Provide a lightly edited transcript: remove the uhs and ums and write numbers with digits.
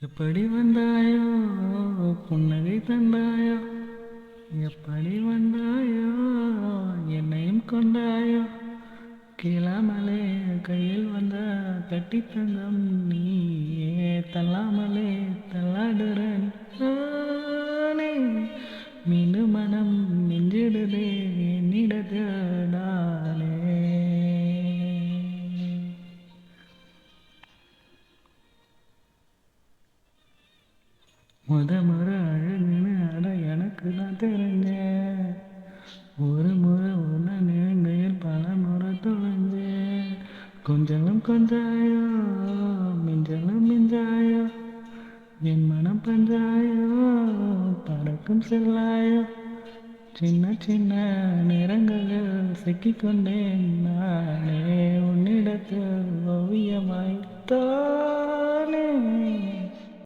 எப்படி வந்தாயோ புன்னகை தந்தாயோ, எப்படி வந்தாயோ என்னையும் கொண்டாயோ, கேளாமலே கையில் வந்த கட்டி தங்கம் நீயே, தள்ளாமலே தள்ளாடுற நானே, மீண்டும் மனம் நெஞ்சிடுதே என்னிடத்தானே. முறை அழகுன்னு அட எனக்கு தான் தெரிஞ்சேன், ஒரு முறை ஒன்று நெருங்கையில் பல முறை தொலைஞ்சேன். கொஞ்சலும் கொஞ்சாயோ மிஞ்சலும் மிஞ்சாயோ, என் மனம் பஞ்சாயோ பறக்கும் செல்லாயோ, சின்ன சின்ன நிறங்களில் சிக்கிக்கொண்டேன் நானே, உன்னிடத்தில் ஓவியமாய்த்தான்.